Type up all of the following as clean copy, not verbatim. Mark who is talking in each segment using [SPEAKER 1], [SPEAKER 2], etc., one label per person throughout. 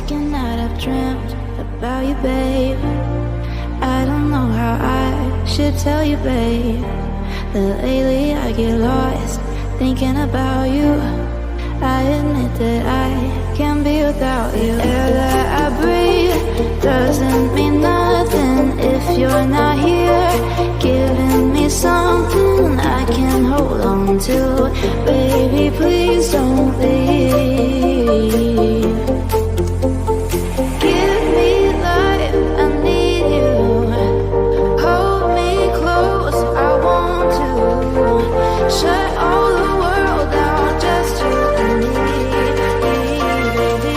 [SPEAKER 1] Second night I've dreamt about you, babe. I don't know how I should tell you, babe, that lately I get lost thinking about you. I admit that I can't be without you. Air that I breathe doesn't mean nothing if you're not here, giving me something I can hold on to. Baby, please don't leave. Give me life, I need you. Hold me close, I want to. Shut all the world out, just you and me, baby.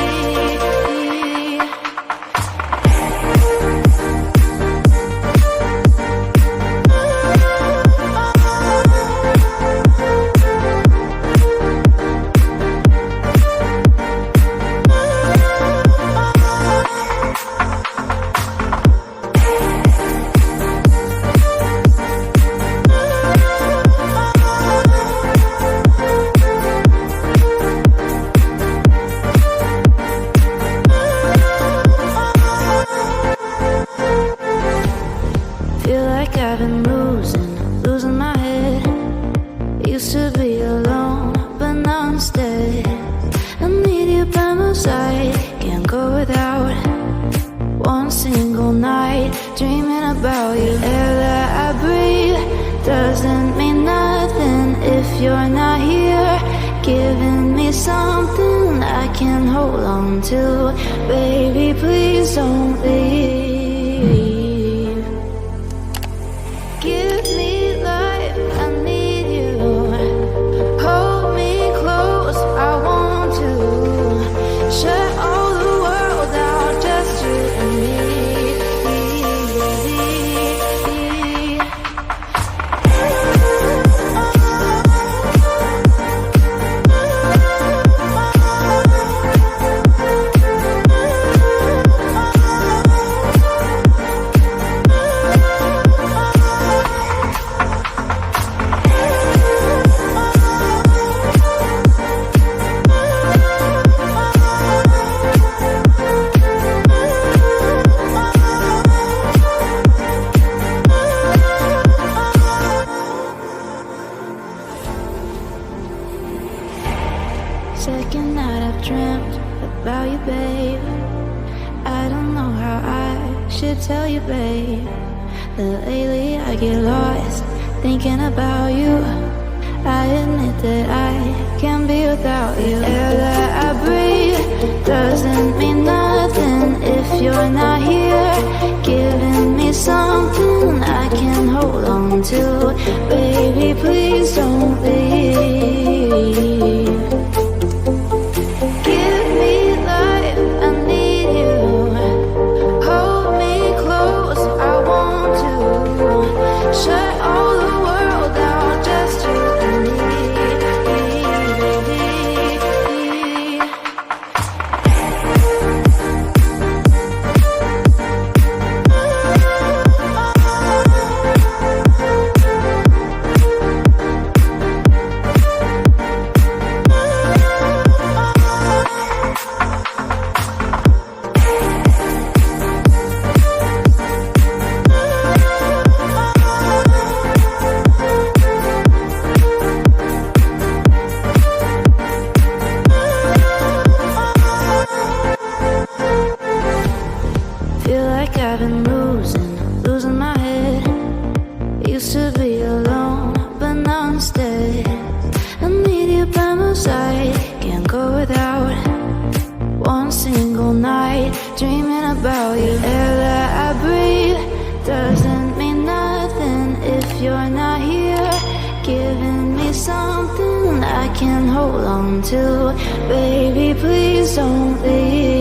[SPEAKER 1] Feel like I've been losing my head. Used to be alone, but now instead I need you by my side. Can't go without one single night dreaming about you. Air that I breathe doesn't mean nothing if you're not here, giving me something I can hold on to. Baby, please don't leave. Give me life, I need you. Hold me close, I want to. Shut all the world out, just you and me, baby. Second night I've dreamt about you, babe. I don't know how I should tell you, babe, that lately I get lost thinking about you. I admit that I can't be without you. Air that I breathe doesn't mean nothing if you're not here, giving me something I can hold on to. Baby, please don't leave. Give me life, I need you. Hold me close, I want to. Shut all the world out, just you and me, baby. Feel like I've been losing my head. Used to be alone, but now instead I need you by my side. Can't go without one single night dreaming about you. Air that I breathe doesn't mean nothing if you're not here, giving me something I can hold on to. Baby, please don't leave.